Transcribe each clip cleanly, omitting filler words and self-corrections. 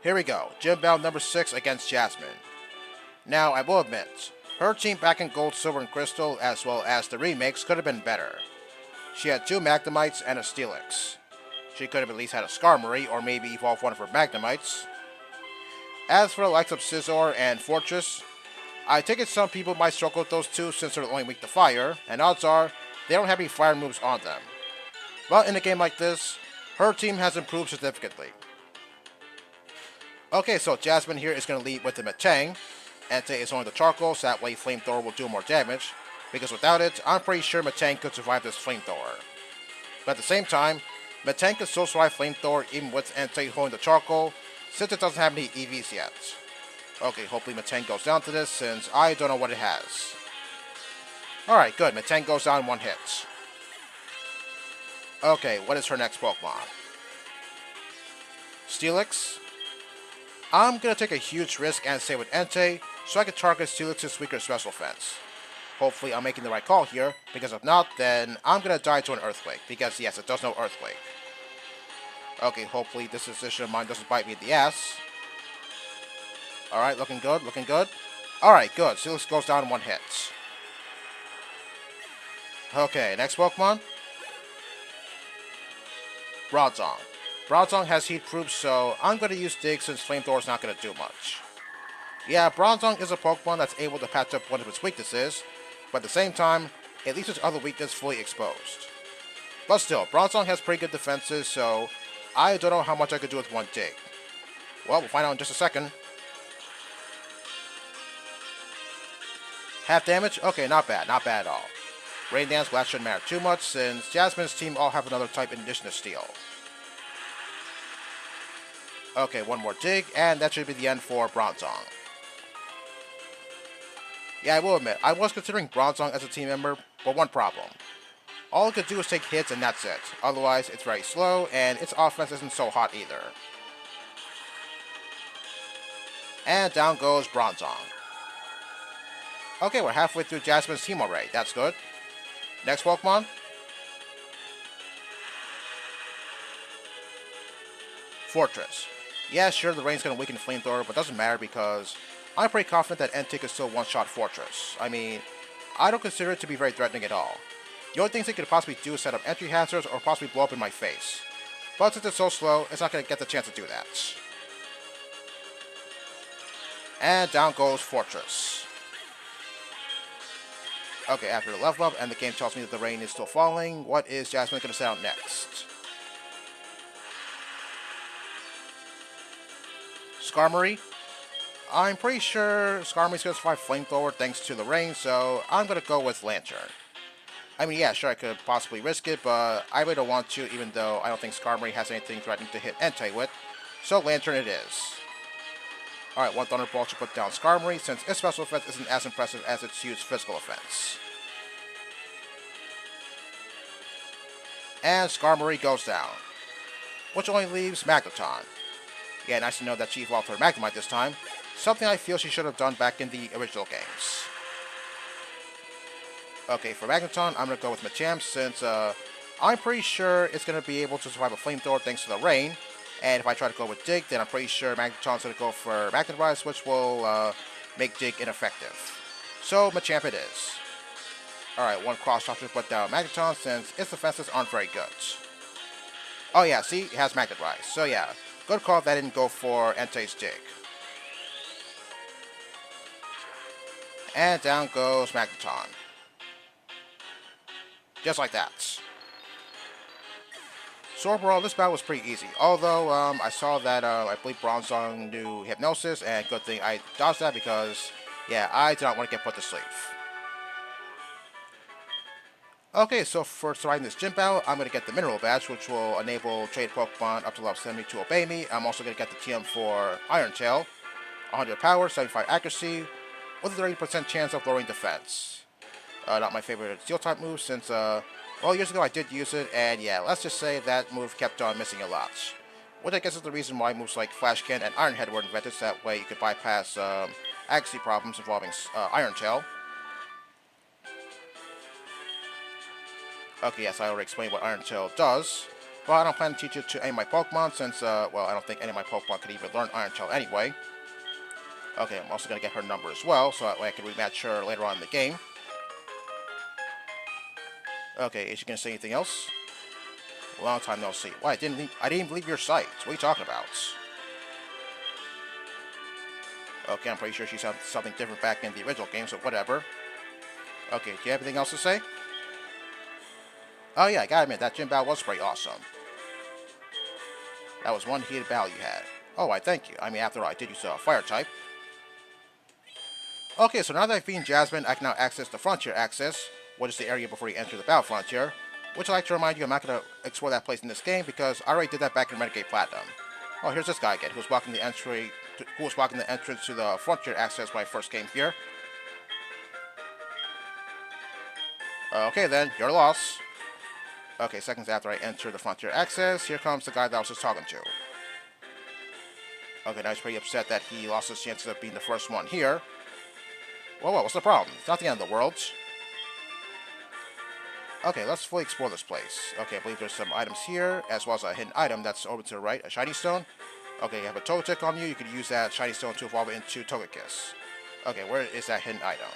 Here we go, Gym Battle number 6 against Jasmine. Now, I will admit, her team back in Gold, Silver, and Crystal, as well as the remakes, could have been better. She had 2 Magnemites and a Steelix. She could have at least had a Skarmory, or maybe evolved one of her Magnemites. As for the likes of Scizor and Fortress, I take it some people might struggle with those two since they're only weak to fire, and odds are they don't have any fire moves on them. But in a game like this, her team has improved significantly. Okay, so Jasmine here is going to lead with the Metang. Entei is only the Charcoal, so that way Flamethrower will do more damage, because without it, I'm pretty sure Metang could survive this Flamethrower. But at the same time, Metang could still survive Flamethrower even with Entei holding the Charcoal, since it doesn't have any EVs yet. Okay, hopefully Metang goes down to this, since I don't know what it has. Alright, good, Metang goes down in one hit. Okay, what is her next Pokemon? Steelix? I'm gonna take a huge risk and stay with Entei, so I can target Steelix's weaker special defense. Hopefully I'm making the right call here, because if not, then I'm gonna die to an Earthquake, because yes, it does know Earthquake. Okay, hopefully this decision of mine doesn't bite me in the ass. Alright, looking good, looking good. Alright, good, Steelix goes down in one hit. Okay, next Pokemon? Bronzong. Bronzong has heat proof, so I'm going to use Dig since Flamethrower is not going to do much. Yeah, Bronzong is a Pokemon that's able to patch up one of its weaknesses, but at the same time, it leaves its other weakness fully exposed. But still, Bronzong has pretty good defenses, so I don't know how much I could do with one Dig. Well, we'll find out in just a second. Half damage? Okay, not bad at all. Rain Dance Blast shouldn't matter too much, since Jasmine's team all have another type in addition to Steel. Okay, one more dig, and that should be the end for Bronzong. Yeah, I will admit, I was considering Bronzong as a team member, but one problem. All it could do is take hits and that's it. Otherwise, it's very slow, and its offense isn't so hot either. And down goes Bronzong. Okay, we're halfway through Jasmine's team already. That's good. Next Pokemon? Fortress. Yeah, sure, the rain's gonna weaken Flamethrower, but doesn't matter because I'm pretty confident that Entei could still one-shot Fortress. I mean, I don't consider it to be very threatening at all. The only things it could possibly do is set up entry hazards or possibly blow up in my face. But since it's so slow, it's not gonna get the chance to do that. And down goes Fortress. Okay, after the level up, and the game tells me that the rain is still falling, what is Jasmine gonna set out next? Skarmory? I'm pretty sure Skarmory's gonna survive Flamethrower thanks to the rain, so I'm gonna go with Lantern. I mean, yeah, sure, I could possibly risk it, but I really don't want to, even though I don't think Skarmory has anything threatening to hit Entei with. So Lantern it is. Alright, one Thunderbolt should put down Skarmory, since its special defense isn't as impressive as its huge physical offense. And Skarmory goes down, which only leaves Magneton. Yeah, nice to know that she evolved her Magnemite this time, something I feel she should have done back in the original games. Okay, for Magneton, I'm going to go with Machamp since I'm pretty sure it's going to be able to survive a Flamethrower thanks to the rain. And if I try to go with Dig, then I'm pretty sure Magneton's going to go for Magnet Rise, which will make Dig ineffective. So Machamp it is. Alright, one cross shot to put down Magneton since its defenses aren't very good. Oh yeah, see, it has Magnet Rise. So yeah, good call that didn't go for Entei's Dig. And down goes Magneton. Just like that. So overall, this battle was pretty easy. Although, I saw that, I believe Bronzong knew Hypnosis, and good thing I dodged that because, yeah, I did not want to get put to sleep. Okay, so for surviving this gym battle, I'm going to get the Mineral Badge, which will enable trade Pokemon up to level 70 to obey me. I'm also going to get the TM for Iron Tail, 100 power, 75 accuracy, with a 30% chance of lowering defense. Not my favorite Steel-type move since, well, years ago I did use it, and yeah, let's just say that move kept on missing a lot. Which I guess is the reason why moves like Flash Can and Iron Head were invented, so that way you could bypass accuracy problems involving Iron Tail. Okay, yes, I already explained what Iron Tail does. But I don't plan to teach it to any of my Pokemon since, well, I don't think any of my Pokemon could even learn Iron Tail anyway. Okay, I'm also going to get her number as well, so that way I can rematch her later on in the game. Okay, is she going to say anything else? Long time no see. Why, I didn't even leave your site. What are you talking about? Okay, I'm pretty sure she said something different back in the original game, so whatever. Okay, do you have anything else to say? Oh yeah, I gotta admit, that gym battle was pretty awesome. That was one heated battle you had. Oh, I thank you. I mean, after all, I did use a fire type. Okay, so now that I've beaten Jasmine, I can now access the Frontier Access, which is the area before you enter the Battle Frontier. Which I'd like to remind you, I'm not going to explore that place in this game because I already did that back in Renegade Platinum. Oh, here's this guy again, who was blocking the entrance to the Frontier Access when I first came here. Okay then, your loss. Okay, seconds after I enter the Frontier Access, here comes the guy that I was just talking to. Okay, now he's pretty upset that he lost his chances of being the first one here. Whoa, what's the problem? It's not the end of the world. Okay, let's fully explore this place. Okay, I believe there's some items here, as well as a hidden item that's over to the right, a shiny stone. Okay, you have a Togetic on you. You can use that shiny stone to evolve it into Togekiss. Okay, where is that hidden item?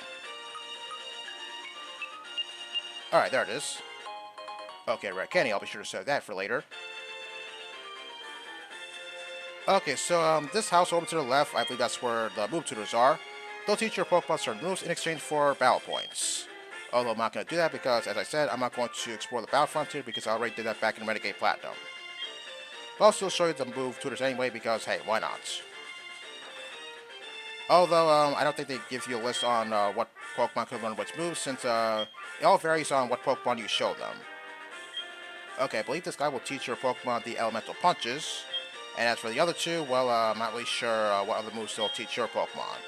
Alright, there it is. Okay, Red Candy, I'll be sure to save that for later. Okay, so this house over to the left, I believe that's where the move tutors are. They'll teach your Pokemon certain moves in exchange for battle points. Although I'm not going to do that because, as I said, I'm not going to explore the Battle Frontier because I already did that back in Renegade Platinum. But I'll still show you the move tutors anyway because, hey, why not? Although, I don't think they give you a list on what Pokemon can learn which moves since it all varies on what Pokemon you show them. Okay, I believe this guy will teach your Pokemon the Elemental Punches. And as for the other two, well, I'm not really sure what other moves they'll teach your Pokemon.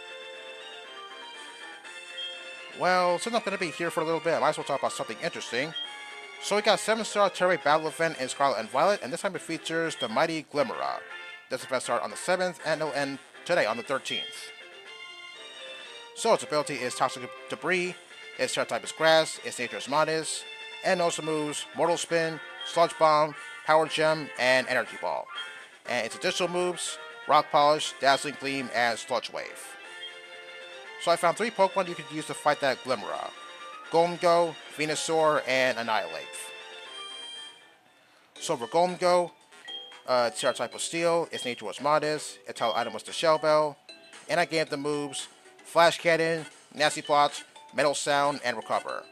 Well, since I'm going to be here for a little bit, I might as well talk about something interesting. So we got 7-star Terray Battle Event in Scarlet and Violet, and this time it features the Mighty Glimmora. This event started on the 7th, and it'll end today on the 13th. So its ability is Toxic Debris, its terra type is Grass, its nature is Modest, and also moves Mortal Spin, Sludge Bomb, Power Gem, and Energy Ball. And its additional moves, Rock Polish, Dazzling Gleam, and Sludge Wave. So I found 3 Pokemon you could use to fight that Glimmora. Gholdengo, Venusaur, and Annihilate. So for Gholdengo, its terra type was Steel, its nature was Modest, its title item was the Shell Bell, and I gave the moves Flash Cannon, Nasty Plot, Metal Sound, and Recover.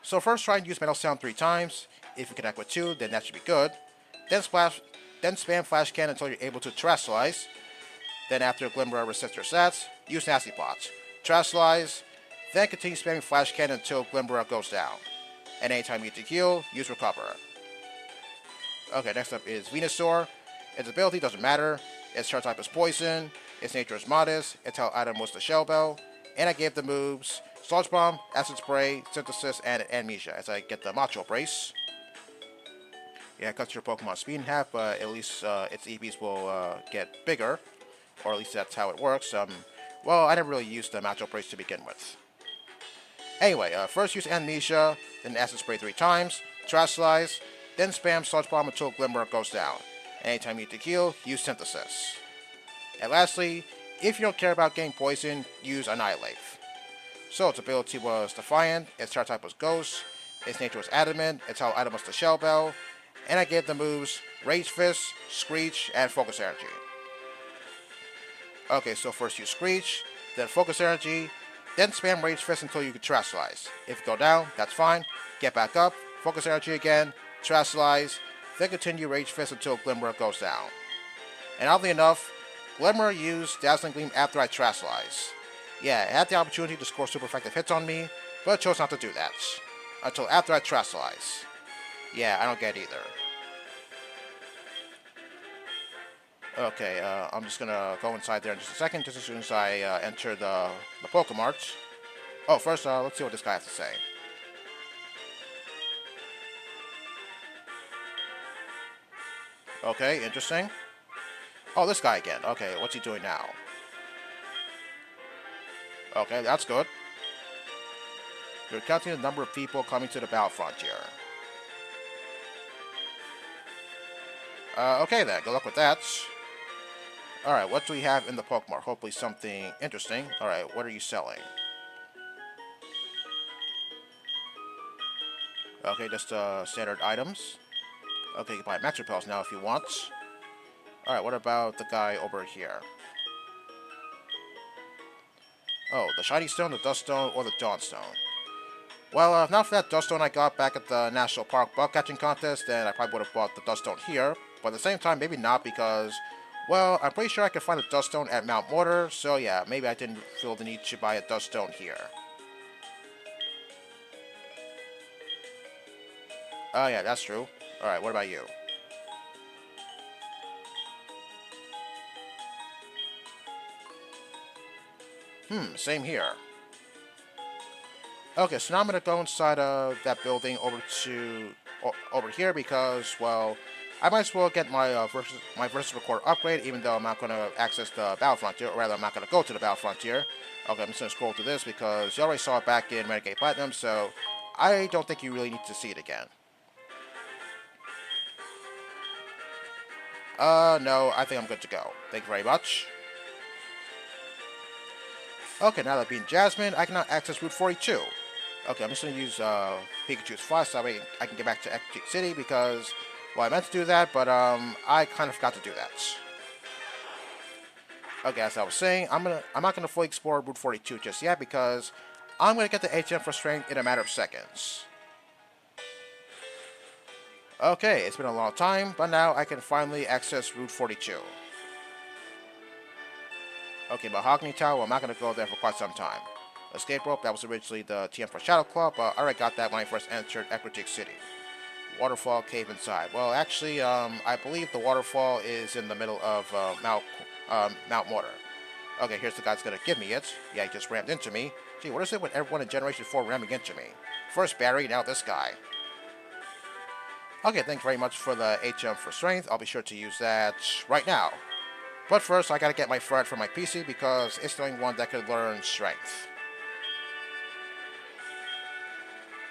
So first try and use Metal Sound 3 times. If you connect with 2, then that should be good. Then spam Flash Cannon until you're able to Terastallize. Then after Glimmora resets your stats, use Nasty Plot. Terastallize, then continue spamming Flash Cannon until Glimmora goes down. And anytime you need to heal, use Recover. Okay, next up is Venusaur. Its ability doesn't matter. Its terra type is Poison. Its nature is Modest. Its title item was the Shell Bell. And I gave the moves Sludge Bomb, Acid Spray, Synthesis, and Amnesia as I get the Macho Brace. Yeah, it cuts your Pokemon speed in half, but at least its EVs will get bigger. Or at least that's how it works. Well, I never really used the Macho Brace to begin with. Anyway, first use Amnesia, then Acid Spray 3 times, Terastallize, then spam Sludge Bomb until Glimmora goes down. Anytime you need to heal, use Synthesis. And lastly, if you don't care about getting poison, use Annihilate. So its ability was Defiant, its terra type was Ghost, its nature was Adamant, its title item was the Shell Bell, and I gave the moves Rage Fist, Screech, and Focus Energy. Okay, so first use Screech, then Focus Energy, then spam Rage Fist until you can Terastallize. If you go down, that's fine. Get back up, Focus Energy again, Terastallize, then continue Rage Fist until Glimmora goes down. And oddly enough, Glimmora used Dazzling Gleam after I Terastallize. Yeah, it had the opportunity to score super effective hits on me, but it chose not to do that. Until after I Terastallize. Yeah, I don't get it either. Okay, I'm just gonna go inside there in just a second, just as soon as I enter the Pokemart. Oh, first, let's see what this guy has to say. Okay, interesting. Oh, this guy again. Okay, what's he doing now? Okay, that's good. You're counting the number of people coming to the Battle Frontier. Okay then, good luck with that. Alright, what do we have in the Pokemon? Hopefully something interesting. Alright, what are you selling? Okay, just standard items. Okay, you can buy Max Repels now if you want. Alright, what about the guy over here? Oh, the Shiny Stone, the Dust Stone, or the Dawn Stone? Well, if not for that Dust Stone I got back at the National Park bug catching contest, then I probably would have bought the Dust Stone here. But at the same time, maybe not because, well, I'm pretty sure I could find a Dust Stone at Mount Mortar, so yeah, maybe I didn't feel the need to buy a Dust Stone here. Oh yeah, that's true. Alright, what about you? Same here. Okay, so now I'm gonna go inside of that building over here because, well, I might as well get my versus record upgrade, even though I'm not gonna access the Battle Frontier, or rather, I'm not gonna go to the Battle Frontier. Okay, I'm just gonna scroll through this because you already saw it back in Renegade Platinum, so I don't think you really need to see it again. No, I think I'm good to go. Thank you very much. Okay, now that being Jasmine, I can now access Route 42. Okay, I'm just going to use Pikachu's Flash so that way I can get back to Ecruteak City because, well, I meant to do that, but I kind of forgot to do that. Okay, as I was saying, I'm not gonna fully explore Route 42 just yet because I'm gonna get the HM for Strength in a matter of seconds. Okay, it's been a long time, but now I can finally access Route 42. Okay, Mahogany Tower, I'm not gonna go there for quite some time. Escape Rope, that was originally the TM for Shadow Claw, but I already got that when I first entered Ecruteak City. Waterfall Cave inside. Well, actually, I believe the waterfall is in the middle of Mount Mortar. Okay, here's the guy that's gonna give me it. Yeah, he just rammed into me. Gee, what is it with everyone in Generation 4 ramming into me? First Barry, now this guy. Okay, thanks very much for the HM for Strength. I'll be sure to use that right now. But first, I gotta get my Fred for my PC because it's the only one that could learn Strength.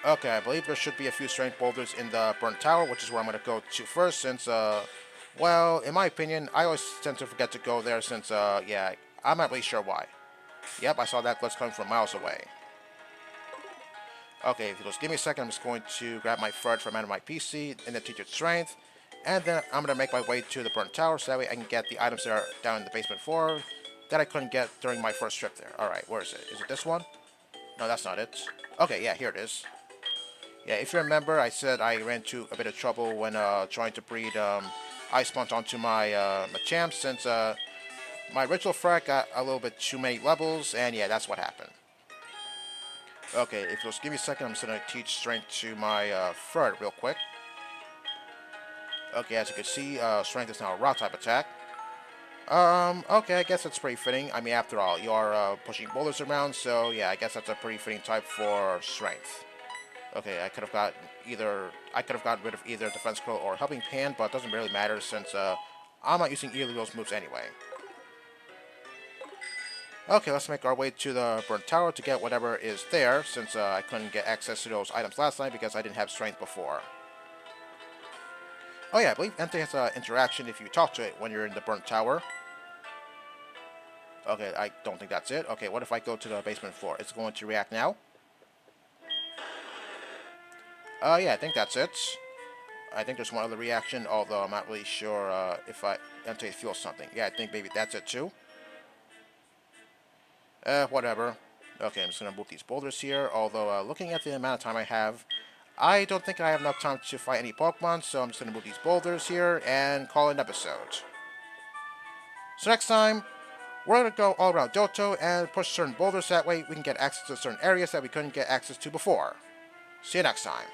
Okay, I believe there should be a few Strength boulders in the Burnt Tower, which is where I'm gonna go to first since, well, in my opinion, I always tend to forget to go there since, yeah, I'm not really sure why. Yep, I saw that glitch coming from miles away. Okay, if you'll just give me a second, I'm just going to grab my Fred from out of my PC and then teach it Strength. And then I'm going to make my way to the Burnt Tower so that way I can get the items that are down in the basement floor that I couldn't get during my first trip there. Alright, where is it? Is it this one? No, that's not it. Okay, yeah, here it is. Yeah, if you remember, I said I ran into a bit of trouble when trying to breed Ice Punch onto my Machamp since my original Fred got a little bit too many levels, and yeah, that's what happened. Okay, if you'll just give me a second, I'm just going to teach Strength to my Fred real quick. Okay, as you can see, Strength is now a Rock type attack. Okay, I guess that's pretty fitting. I mean, after all, you are pushing boulders around, so yeah, I guess that's a pretty fitting type for Strength. Okay, I could have gotten rid of either Defense Curl or Helping Hand, but it doesn't really matter since I'm not using either of those moves anyway. Okay, let's make our way to the Burnt Tower to get whatever is there, since I couldn't get access to those items last night because I didn't have Strength before. Oh yeah, I believe Entei has an interaction if you talk to it when you're in the Burnt Tower. Okay, I don't think that's it. Okay, what if I go to the basement floor? It's going to react now? Yeah, I think that's it. I think there's one other reaction, although I'm not really sure if Entei feels something. Yeah, I think maybe that's it too. Whatever. Okay, I'm just going to move these boulders here, although looking at the amount of time I have, I don't think I have enough time to fight any Pokemon, so I'm just going to move these boulders here and call it an episode. So next time, we're going to go all around Johto and push certain boulders, that way we can get access to certain areas that we couldn't get access to before. See you next time.